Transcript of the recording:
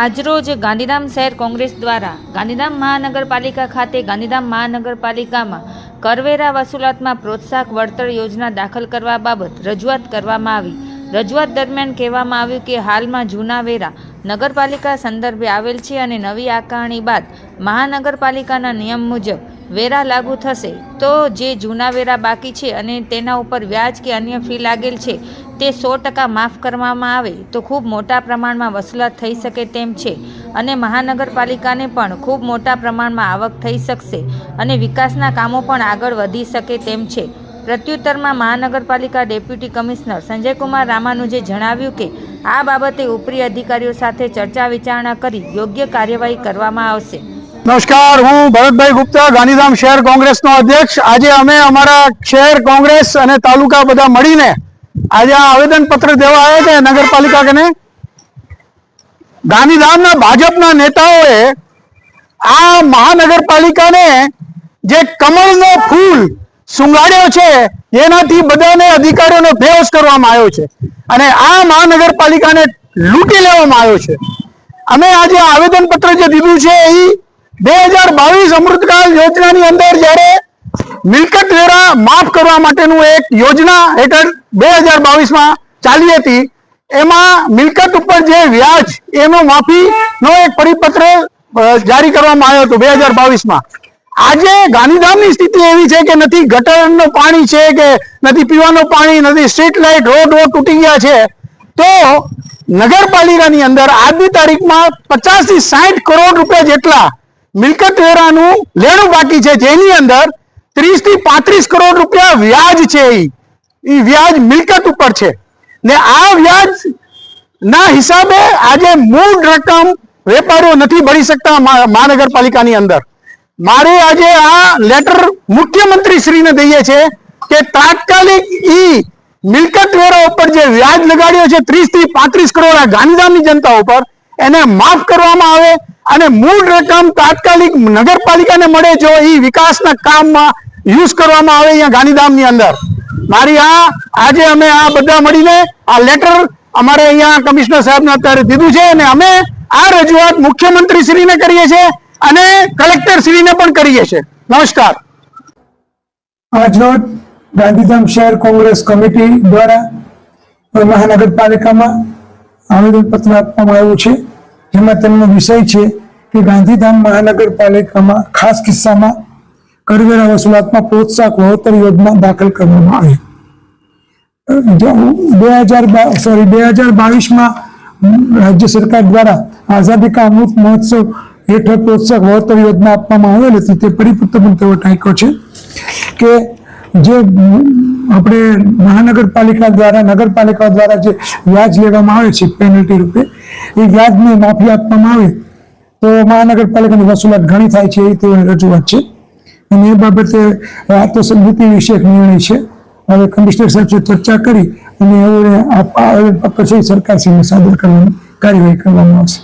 આજરોજ ગાંધીધામ શહેર કોંગ્રેસ દ્વારા ગાંધીધામ મહાનગરપાલિકા ખાતે ગાંધીધામ મહાનગરપાલિકામાં કરવેરા વસૂલાતમાં પ્રોત્સાહક વળતર યોજના દાખલ કરવા બાબત રજૂઆત કરવામાં આવી। રજૂઆત દરમિયાન કહેવામાં આવ્યું કે હાલમાં જૂના વેરા નગરપાલિકા સંદર્ભે આવેલ છે અને નવી આકારણી બાદ મહાનગરપાલિકાના નિયમ મુજબ વેરા લાગુ થશે તો જે જૂના વેરા બાકી છે અને તેના ઉપર વ્યાજ કે અન્ય ફી લાગેલ છે તે 100% માફ કરવામાં આવે તો ખૂબ મોટા પ્રમાણમાં વસૂલાત થઈ શકે તેમ છે અને મહાનગરપાલિકાને પણ ખૂબ મોટા પ્રમાણમાં આવક થઈ શકશે અને વિકાસના કામો પણ આગળ વધી શકે તેમ છે। પ્રત્યુત્તરમાં મહાનગરપાલિકા ડેપ્યુટી કમિશનર સંજયકુમાર રામાનુજે જણાવ્યું કે આ બાબતે ઉપરી અધિકારીઓ સાથે ચર્ચા વિચારણા કરી યોગ્ય કાર્યવાહી કરવામાં આવશે। नमस्कार, हूँ भरतभाई गुप्ता, गांधीधाम शहर कांग्रेस नो अध्यक्ष। आज अमे अमरा शहर कांग्रेस अने तालुका बधा मळीने आज आवेदन पत्र देवा आया छे नगरपालिका कने। गांधीधामना भाजपना नेताओए आ महानगरपालिकाने जे कमळनो फूल सुंगाड्यो छे एनाथी बधाने अधिकारीओने बेहोश करवामां आव्यो छे अने आ महानगरपालिकाने लूंटी लेवामां आव्यो छे। अमे आज आवेदन पत्र जे दीधुं छे ई 2022 अमृतकाल योजना अंदर जયારે मिलकत वेरा माफ करवा माटेनु एक योजना हेठळ 2022 में चाली हती। एमां मिलकत उपर जे व्याज एनो माफीनो एक परिपत्र जारी करवामां आव्यो हतो 2022 में। आज गांधीधामनी स्थिति एवी छे के नथी गटरनो पाणी छे के नथी पीवानो पाणी, नथी स्ट्रीट लाइट, रोड तूटी गया छे। तो नगरपालिकानी अंदर आजनी तारीखमां 50 થી 60 करोड़ रूपिया जेटला मिलकत वेरानु लेणुं बाकी छे, जेनी अंदर 30 થી 35 करोड़ रूपिया व्याज छे। ई व्याज मिलकत उपर छे ने आ व्याज ना हिसाबे आज मूळ रकम वेपारीओ नथी भरी सकता महानगरपालिकानी अंदर। मारे आज आ लेटर मुख्यमंत्री श्री ने दईए छे के तात्कालिक ई मिलकत वेरा उपर जे व्याज लगाड्यो छे 30 થી 35 करोड़ आ गांधीधामनी जनता उपर एने माफ करवामां आवे અને મૂળ રકમ તાત્કાલિક નગરપાલિકાને મળે જો ઈ વિકાસના કામમાં યુઝ કરવામાં આવે અહીંયા ગાંધીધામની અંદર। મારી આજે અમે આ બધા મળીને આ લેટર અમારે અહીંયા કમિશનર સાહેબને અત્યારે દીધું છે અને અમે આ રજૂઆત મુખ્યમંત્રી શ્રીને કરીએ છીએ અને કલેક્ટર શ્રીને પણ કરીએ છીએ। નમસ્કાર। આજરોજ ગાંધીધામ શહેર કોંગ્રેસ કમિટી દ્વારા મહાનગરપાલિકામાં આવેદનપત્ર આપવામાં આવ્યું છે જેમાં તેમનો વિષય છે કે ગાંધીધામ મહાનગરપાલિકામાં ખાસ કિસ્સામાં કરવેરા વસૂલાતમાં પ્રોત્સાહક વળતર યોજના દાખલ કરવામાં આવી। 2022 માં રાજ્ય સરકાર દ્વારા આઝાદી કા અમૃત મહોત્સવ હેઠળ પ્રોત્સાહક વળતર યોજના આપવામાં આવેલ હતી। તે પરિપત્ર પણ તેઓ ટાંક્યો છે કે જે આપણે મહાનગરપાલિકા દ્વારા નગરપાલિકા દ્વારા જે વ્યાજ લેવામાં આવે છે પેનલ્ટી રૂપે એ વ્યાજને માફી આપવામાં આવે તો મહાનગરપાલિકાની વસૂલાત ઘણી થાય છે એ તેઓની રજૂઆત છે અને એ બાબતે આ તો નીતિ વિષયક નિર્ણય છે। હવે કમિશનર સાહેબ સાથે ચર્ચા કરી અને આવેદનપત્ર છે સરકારશ્રીને સાદર કરવાની કાર્યવાહી કરવામાં આવશે।